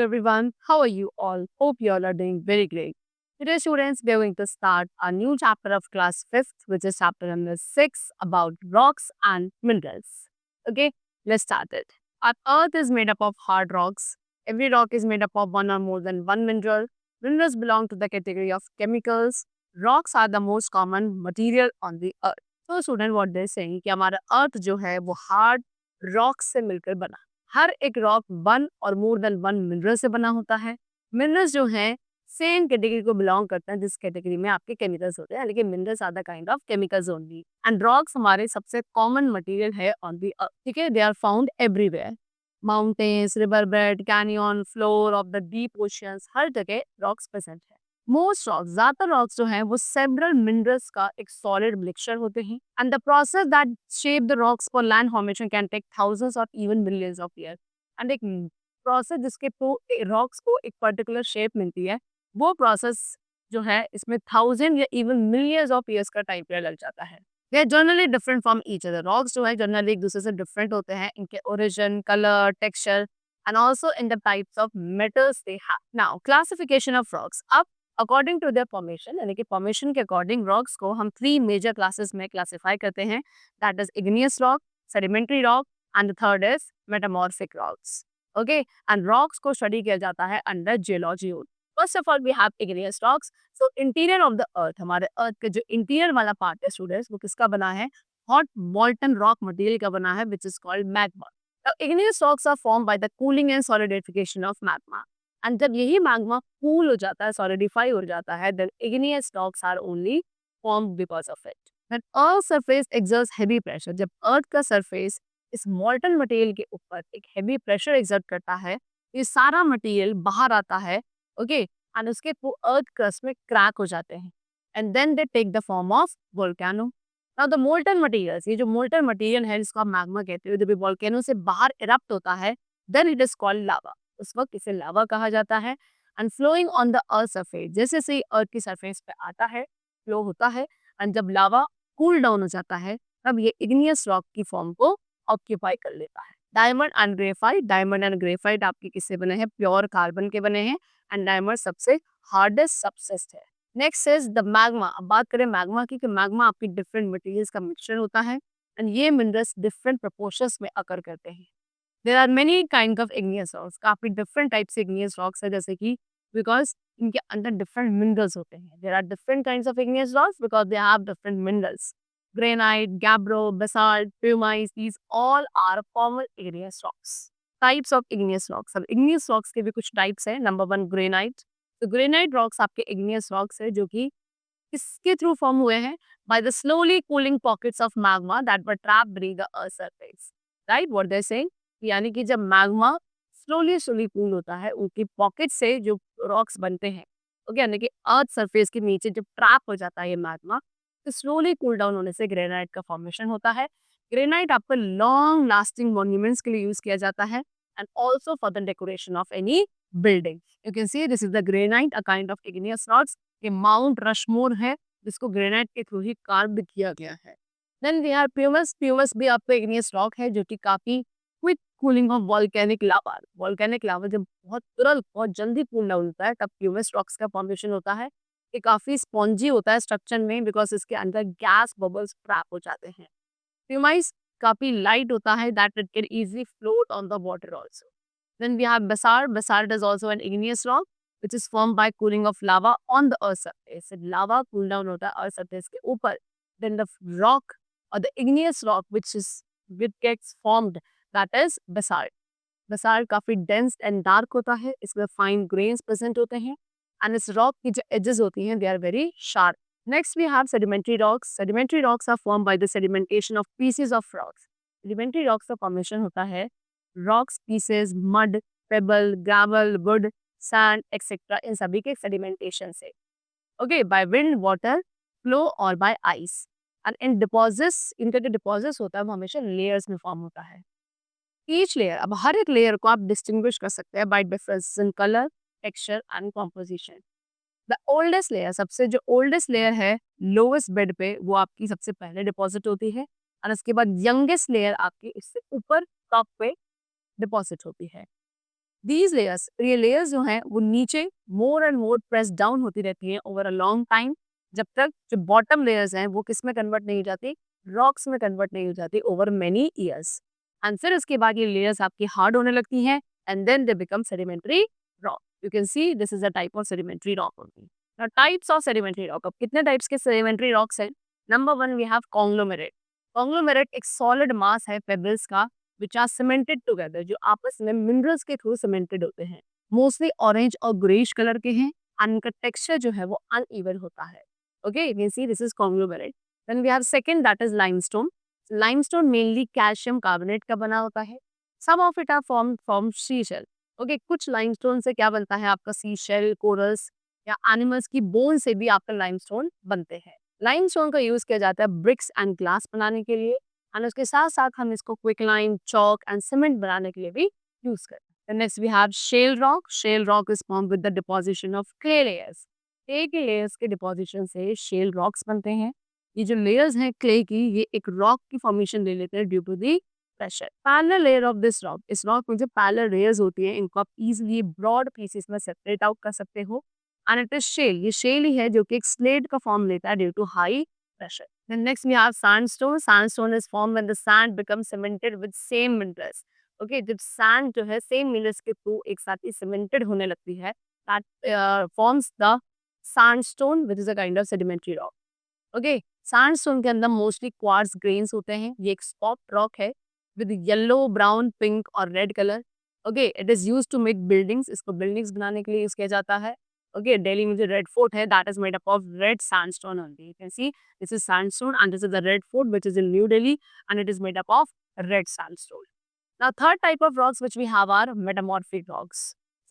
everyone. How are you all? Hope you all are doing very great. Today, students, we are going to start a new chapter of class 5th, which is chapter number 6 about rocks and minerals. Okay, let's start it. Our earth is made up of hard rocks. Every rock is made up of one or more than one mineral. Minerals belong to the category of chemicals. Rocks are the most common material on the earth. So, student, what they're saying कि हमारा अर्थ जो है वो hard rock से मिलकर बना। हर एक rock one और मोर देन वन मिनरल से बना होता है। मिनरल्स जो हैं सेम कैटेगरी को बिलोंग करते हैं जिस कैटेगरी में आपके केमिकल्स होते हैं, लेकिन minerals are the kind of chemicals only. And rocks हमारे सबसे कॉमन मटेरियल है ऑन दी अर्थ। ठीक है, they are found everywhere. Mountains, river bed, canyon, floor of the deep oceans, हर जगह रॉक्स प्रेजेंट है। मोस्ट रॉक्स, ज्यादातर rocks जो हैं वो सेवरल मिनरल्स का एक सॉलिड मिक्सचर होते हैं। And the process that shape the rocks for land formation can take thousands or even millions of year. And एक प्रोसेस जिसके रॉक्स को एक पर्टिकुलर शेप मिलती है, वो प्रोसेस जो है इसमें थाउजेंड या इवन मिलियंस ऑफ ईयर्स का टाइम पीरियड लग जाता है। They are generally different from each other. Rocks जो है जनरली एक दूसरे से डिफरेंट होते हैं, इनके origin, colour, texture and also in the types of metals they have. Now classification of rocks. अब अकॉर्डिंग टू देयर फॉर्मेशन, यानी कि फॉर्मेशन के अकॉर्डिंग रॉक्स को हम 3 मेजर क्लासेस में क्लासिफाई करते हैं। That is igneous rock, sedimentary rock and the third is metamorphic rocks. Okay, and rocks को स्टडी किया जाता है under geology. First of all we have igneous rocks. So interior of the earth, हमारे earth के जो interior वाला part है students, वो किसका बना है? हॉट मॉल्टन रॉक मटेरियल का बना है, which is called magma. Igneous rocks are form by the cooling and solidification of magma. And जब यही मैग्मा कूल हो जाता है, सॉलिडिफाई हो जाता है, then igneous rocks are only formed because of it. When earth surface exerts heavy pressure, जब earth का सरफेस इस मॉल्टन मटेरियल के ऊपर एक हेवी प्रेशर एक्सर्ट करता है, ये सारा मटेरियल बाहर आता है। ओके, एंड उसके थ्रू अर्थ क्रस्ट में क्रैक हो जाते हैं, and then they take the form of volcano. Now the molten materials, ये जो मोल्टन मटेरियल है जिसको आप मैग्मा कहते हो, जब वोल्केनो से बाहर इरप्ट होता है, then it is called lava. उस वक्त इसे लावा कहा जाता है। And flowing on the earth surface, जैसे से अर्थ की सरफेस पे आता है, फ्लो होता है, एंड जब लावा कूल डाउन हो जाता है, तब ये इग्नियस रॉक की फॉर्म को ऑक्यूपाई कर लेता है। Diamond and graphite, diamond and graphite आपके किससे बने हैं? प्योर कार्बन के बने हैं, एंड डायमंड सबसे हार्डेस्ट सबसेस्ट है। Next is the magma. अब बात करें मैग्मा की, कि मैग्मा आपकी डिफरेंट मटेरियल्स का मिक्सचर होता है, एंड ये मिनरल्स डिफरेंट प्रोपोर्शंस में अकर करते हैं। There are many kind of igneous rocks, काफी डिफरेंट टाइप से इग्नियस रॉक्स है, जैसे कि बिकॉज इनके अंदर डिफरेंट मिनरल्स होते हैं। There are different kinds of igneous rocks because they have different minerals. Granite, gabbro, basalt, pumice, these all are common igneous rocks. Types of igneous rocks। अब igneous rocks के भी कुछ types है। Number 1 granite. तो granite rocks आपके igneous rocks है, जो कि किसके थ्रू फॉर्म हुए हैं? By the slowly cooling pockets of magma that were trapped beneath the earth surface। Right, what they saying, यानी कि जब मैग्मा स्लोली स्लोली कूल होता है, उनकी पॉकेट से जो रॉक्स बनते हैं, ओके, यानी कि अर्थ सरफेस के नीचे जब ट्रैप हो जाता है ये मैग्मा, तो स्लोली कूल डाउन होने से ग्रेनाइट का फॉर्मेशन होता है। ग्रेनाइट आपको लॉन्ग लास्टिंग मॉन्यूमेंट्स के लिए यूज किया जाता है, and also for the decoration of any building. You can see this is the granite, a kind of igneous rocks. ये माउंट रशमोर है, जिसको ग्रेनाइट के थ्रू ही कार्व किया गया है। Then we are pumice. Pumice भी आपको इग्नियस रॉक है, जो कि काफी quick cooling of volcanic lava. Volcanic lava जब बहुत तुरंत बहुत जल्दी कूल डाउन होता है, तब प्यूमस रॉक्स का फॉर्मेशन होता है। ये काफी स्पॉन्जी होता है स्ट्रक्चर में, बिकॉज इसके अंदर गैस बबल्स ट्रैप हो जाते हैं। प्यूमाइस काफी लाइट होता है, that it can easily float on the water also. Then we have basalt. Basalt is also an igneous rock which is formed by cooling of lava on the earth surface। lava cool down होता है earth surface के ऊपर, then the rock or the igneous rock which gets formed, that is basalt। basalt काफी dense and dark होता है, इसमें fine grains present होते हैं, and इस rock की जो edges होती हैं, they are very sharp। Next we have sedimentary rocks। sedimentary rocks are formed by the sedimentation of pieces of rocks। sedimentary rocks का formation होता है rocks, pieces, mud, pebble, gravel, wood, sand etcetera, इन सभी के sedimentation से, okay, by wind, water flow और by ice. And in deposits, इनका जो डिपॉजिट्स होता है वो हमेशा लेयर्स में फॉर्म होता है। ईच लेयर, अब हर एक लेयर को आप डिस्टिंग्विश कर सकते हैं bye difference in colour, texture and composition. The oldest layer, सबसे जो ओल्डेस्ट लेयर है लोवेस्ट बेड पे, वो आपकी सबसे पहले डिपॉजिट होती है, और उसके बाद यंगेस्ट लेयर आपकी इससे ऊपर टॉप पे डिपॉजिट होती है। दीज लेयर्स, ये लेयर्स जो हैं वो नीचे more and more press down होती रहती हैं ओवर अ लॉन्ग टाइम, जब तक जो बॉटम लेयर्स हैं वो किस में कन्वर्ट नहीं हो जाती, रॉक्स में कन्वर्ट नहीं हो जाती ओवर मेनी ईयर्स। एंड फिर उसके बाद ये लेयर्स आपकी हार्ड होने लगती हैं and then they become sedimentary rock. You can see this is a type of sedimentary rock only. Now types of sedimentary rock, अब कितने टाइप्स के सेडिमेंट्री रॉक्स हैं? Number 1 we have conglomerate. Conglomerate एक solid mass है pebbles का which are cemented together, जो आपस में मिनरल्स के थ्रू सीमेंटेड होते हैं। मोस्टली ऑरेंज और ग्रेइश कलर के हैं एंड इनका टेक्सचर जो है वो अनइवन होता है। Okay, you can see this is conglomerate. Then we have second, that is limestone. Limestone mainly calcium carbonate का बना होता है। Some of it are from sea shell. Okay, कुछ लाइमस्टोन से क्या बनता है आपका, सी शेल, कोरल्स या एनिमल्स की बोन से भी आपका लाइमस्टोन बनते हैं। लाइमस्टोन का यूज किया जाता है ब्रिक्स एंड ग्लास बनाने के लिए एंड उसके साथ साथ हम इसको quick lime, chalk and cement बनाने के लिए भी यूज करते हैं। Next we have shale rock. Shale rock is form with the deposition of clay layers. Clay के लेयर्स के डिपोजिशन से शेल रॉक्स बनते हैं। ये जो लेयर्स हैं क्ले की, ये एक रॉक की फॉर्मेशन ले लेते हैं due to the pressure. Parallel layer of this rock, इस रॉक में जो पैरेलल लेयर्स होती है इनको आप इजीली ब्रॉड पीसेस में सेपरेट आउट कर सकते हो एंड इट इज शेल। ये शेल ही है जो कि एक स्लेट का फॉर्म लेता है due to high pressure. Then next we have sandstone. Sandstone is formed when the sand becomes cemented with same minerals. Okay, जब sand जो है same minerals के थ्रू एक साथ ही cemented होने लगती है, that forms the sandstone, which is a kind of sedimentary rock. Okay, sandstone के अंदर mostly quartz grains होते हैं। ये एक soft rock है with yellow, brown, pink और red color. Okay, it is used to make buildings. इसको buildings बनाने के लिए यूज किया जाता है। Okay, दिल्ली में जो रेड फोर्ट है that is made up of red sandstone only. You can see this is sandstone and this is the red fort which is in New Delhi and it is made up of red sandstone. Now third type of rocks which we have are metamorphic rocks.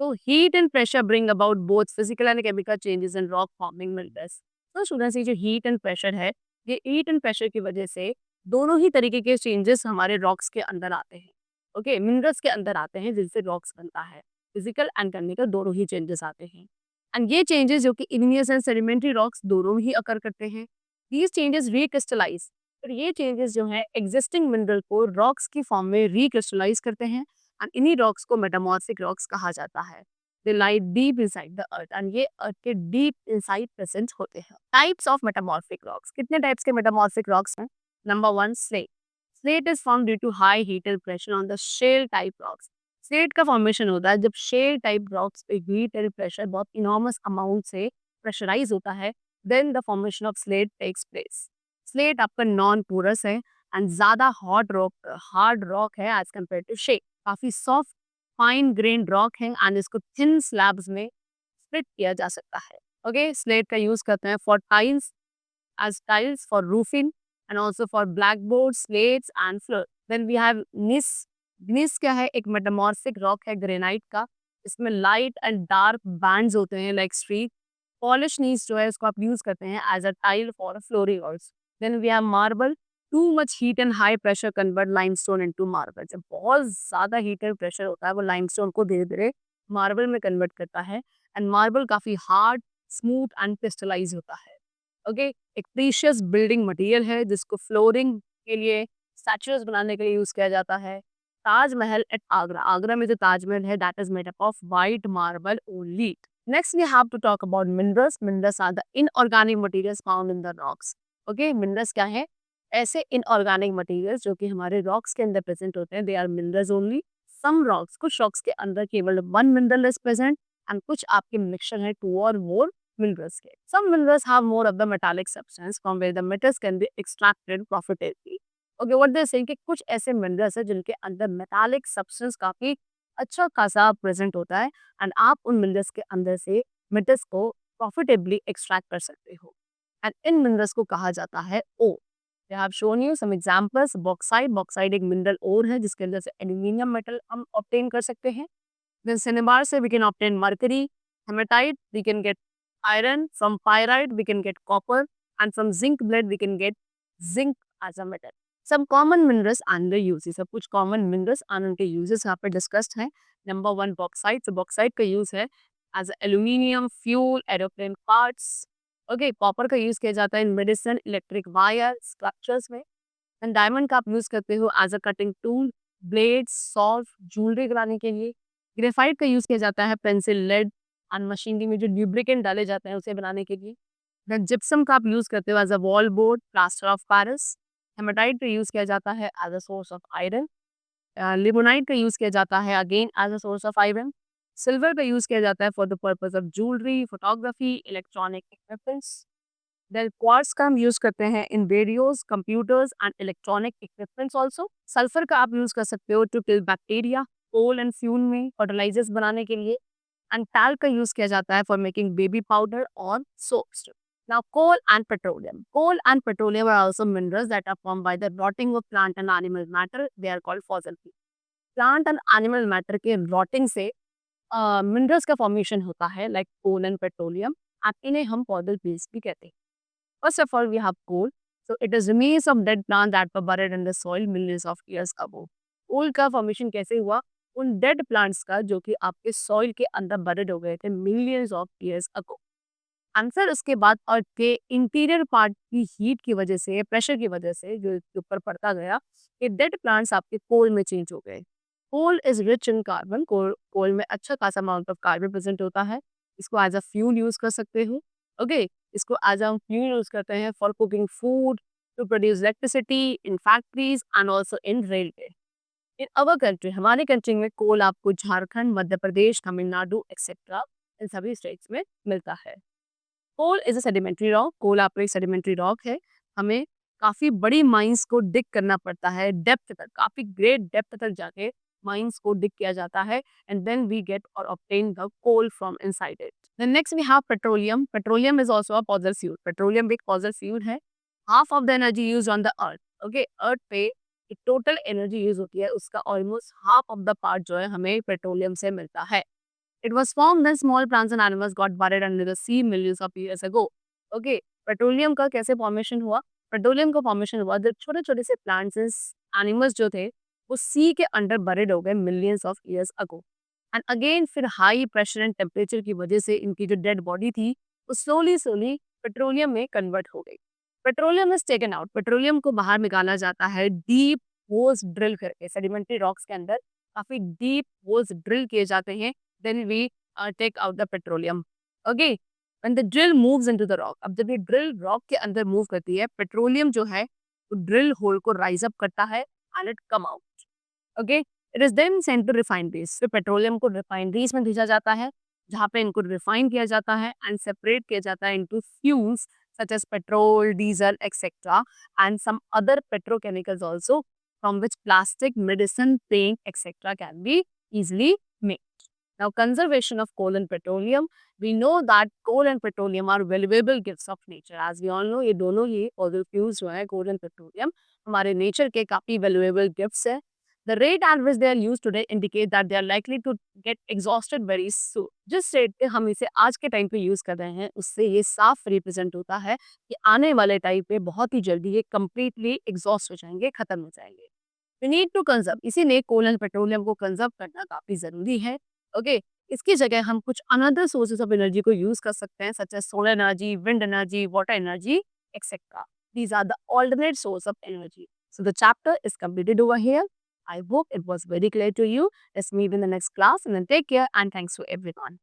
So heat and pressure bring about both physical and chemical changes in rock forming minerals. So students, ये जो heat and pressure है, ये heat and pressure की वजह से दोनों ही तरीके के changes हमारे rocks के अंदर आते हैं। ओके, मिनरल्स के अंदर आते हैं जिनसे रॉक्स बनता है। फिजिकल एंड केमिकल दोनों ही चेंजेस आते हैं एंड ये चेंजेस जो कि इग्नियस एंड सेडिमेंट्री रॉक्स दोनों ही अकर करते हैं। दीज चेंजेस रिक्रिस्टलाइज, और ये चेंजेस जो हैं एग्जिस्टिंग मिनरल को रॉक्स की फॉर्म में रिक्रिस्टलाइज करते हैं एंड इन्हीं रॉक्स को मेटामॉर्फिक रॉक्स कहा जाता है। They lie deep inside the earth and ये अर्थ के डीप इनसाइड प्रेजेंट होते हैं। टाइप्स ऑफ मेटामॉर्फिक रॉक्स, कितने टाइप्स के मेटामॉर्फिक रॉक्स हैं? Number 1, slate. Slate is form due to high heat and pressure on the shale type rocks. Slate का formation होता है जब शेल टाइप रॉक्स पे हीट एंड प्रेशर बहुत enormous amount से प्रेशराइज होता है, then the formation of slate takes place. Slate आपका नॉन पोरस है एंड ज्यादा हॉट रॉक, हार्ड रॉक है एज कम्पेयर टू शेल। काफी सॉफ्ट फाइन ग्रेन रॉक है एंड इसको थिन स्लैब्स में स्प्लिट किया जा सकता है। ओके, स्लेट का यूज करते हैं for tiles, as tiles, for roofing and also for blackboards, slates and floor. Then we have gneiss. gneiss क्या है? एक मेटामॉर्फिक रॉक है ग्रेनाइट का। इसमें लाइट एंड डार्क बैंड्स होते हैं लाइक स्ट्रीक। पॉलिश नीस जो है उसको आप यूज करते हैं as a tile for flooring also. Then we have marble. Too much heat and high pressure convert limestone into marble. जब बहुत ज्यादा हीट एंड प्रेशर होता है वो लाइमस्टोन को धीरे धीरे मार्बल में कन्वर्ट करता है एंड मार्बल काफी हार्ड, स्मूथ एंड क्रिस्टलाइज होता है। ओके, एक प्रीशियस बिल्डिंग मटेरियल है जिसको फ्लोरिंग के लिए, स्टैचूज बनाने के लिए यूज किया जाता है। ताजमहल एट आगरा, आगरा में जो ताजमहल है that is made up of white marble only. Next we have to talk about minerals. Minerals are the inorganic materials found in the rocks. Okay, minerals क्या है? ऐसे इनऑर्गेनिक मटेरियल्स जो कि हमारे रॉक्स के अंदर प्रेजेंट होते हैं, they are minerals only. Some rocks, कुछ रॉक्स के अंदर केवल one mineral is present and कुछ आपके मिक्सचर है टू और मोर minerals के। Some minerals have more of the metallic substance from where the metals can be extracted profitably. Okay, what they are saying कि कुछ ऐसे minerals है जिनके अंदर metallic substance काफी अच्छा खासा प्रेजेंट होता है एंड आप उन मिनरल्स के अंदर से मेटल्स को प्रॉफिटेबली एक्सट्रैक्ट कर सकते हो एंड इन मिनरल्स को कहा जाता है ओर। They have shown you some examples. Bauxite, bauxite एक मिनरल ओर है जिसके अंदर से एल्यूमिनियम मेटल हम ऑब्टेन कर सकते हैं। Then cinnabar से we can obtain mercury. Hematite we can get iron. From pyrite we can get copper and from zinc blende we can get zinc as a metal. Some common minerals and their uses. सब कुछ common minerals and उनके uses यहाँ पे discussed हैं। Number 1 bauxite. So bauxite का use है as aluminium, fuel, aeroplane parts. Okay, copper का use किया जाता है in medicine, electric wire, structures में। And diamond का आप use करते हो as a cutting tool, blades, saws, jewelry बनाने के लिए। ग्रेफाइट का यूज किया जाता है पेंसिल, लेड एंड मशीनरी में जो ल्यूब्रिकेंट डाले जाते हैं उसे बनाने के लिए। देन जिप्सम का आप यूज करते हो as a wall board, plaster of Paris. Hematite का यूज किया जाता है as a source of iron. Limonite का यूज किया जाता है again as a source of iron. Silver का यूज किया जाता है for the purpose of jewellery, photography, electronic equipments. Then quartz का हम यूज करते हैं in radios, computers and electronic equipments also. Sulphur का आप यूज कर सकते हो to kill bacteria, coal and fuel में फर्टिलाइजर्स बनाने के लिए। एंड टैल्क का यूज किया जाता है फॉर मेकिंग बेबी पाउडर और soaps. Now, coal and petroleum. Coal and petroleum are also minerals that are formed by the rotting of plant and animal matter. They are called fossil fuels. Plant and animal matter के rotting से minerals का formation होता है like coal and petroleum. and इन्हें हम fossil fuels भी कहते हैं. First of all, we have coal. So it is remains of dead plants that were buried in the soil millions of years ago. Coal का formation कैसे हुआ? उन dead plants का जो कि आपके soil के अंदर buried हो गए थे millions of years ago. Answer उसके बाद अर्थ के इंटीरियर पार्ट की हीट की वजह से, प्रेशर की वजह से जो इसके ऊपर पड़ता गया, ये डेड प्लांट्स आपके कोल में चेंज हो गए। Coal is rich in carbon. Coal में अच्छा खासा अमाउंट ऑफ कार्बन प्रेजेंट होता है। इसको एज अ फ्यूल यूज कर सकते हो। ओके, इसको एज अ फ्यूल यूज करते हैं for cooking food, to produce electricity in factories and also in railway. In our country, हमारे कंट्री में कोल आपको झारखंड, मध्य प्रदेश, तमिलनाडु एक्सेट्रा इन सभी स्टेट्स में मिलता है। Coal is a sedimentary rock. Coal आपका एक सेडिमेंट्री रॉक है। हमें काफी बड़ी माइंस को डिग करना पड़ता है, डेप्थ तक, काफी ग्रेट डेप्थ तक जाके माइंस को डिग किया जाता है and then we get or obtain the coal from inside it. Then next we have petroleum. Petroleum is also a fossil fuel. Petroleum एक फॉसिल फ्यूल है। Half of the energy used on the earth. Okay, earth पे total energy use होती है, उसका almost half of the part जो है हमें petroleum से मिलता है। It was formed when small plants and animals got buried under the sea millions of years ago. Okay, petroleum का कैसे फॉर्मेशन हुआ? पेट्रोलियम का फॉर्मेशन हुआ जब छोटे छोटे से प्लांट्स, एनिमल्स जो थे वो सी के अंडर बरिड हो गए millions of years ago. And again फिर हाई प्रेशर एंड टेम्परेचर की वजह से इनकी जो डेड बॉडी थी वो स्लोली स्लोली पेट्रोलियम में कन्वर्ट हो गई। Petroleum is taken out. Petroleum को बाहर निकाला जाता है डीप होल्स ड्रिल करके। सेडिमेंट्री रॉक्स के अंदर काफी डीप होल्स ड्रिल किए जाते हैं। then we take out the petroleum. Okay, when the drill moves into the rock, अब जब ये ड्रिल रॉक के अंदर मूव करती है, पेट्रोलियम जो है वो ड्रिल होल को राइज अप करता है and it come out. Okay, it is then sent to refineries. फिर पेट्रोलियम को रिफाइनरीज में भेजा जाता है जहाँ पे इनको रिफाइन किया जाता है एंड सेपरेट किया जाता है into fuels such as petrol, diesel etcetera and some other petrochemicals also from which plastic, medicine, paint, etc. can be easily made. Now, conservation of coal and petroleum. We know that coal and petroleum are valuable gifts of nature. As we all know, ये दोनों ही fossil fuels जो है coal and petroleum हमारे nature के काफी valuable gifts है. The rate at which they are used today indicate that they are likely to get exhausted very soon. जिस rate पे हम इसे आज के टाइम पे यूज कर रहे हैं उससे ये साफ रिप्रेजेंट होता है कि आने वाले टाइम पे बहुत ही जल्दी ये completely exhaust हो जाएंगे, खत्म हो जाएंगे। We need to conserve, इसीलिए कोल एंड पेट्रोलियम को कंजर्व करना काफी जरूरी है। ओके, इसकी जगह हम कुछ अनदर सोर्सेज ऑफ एनर्जी को यूज कर सकते हैं such as solar energy, wind energy, water energy etcetera. These are the alternate source of energy. So the chapter is completed over here. I hope it was very clear to you. Let's meet in the next class and then take care and thanks to everyone.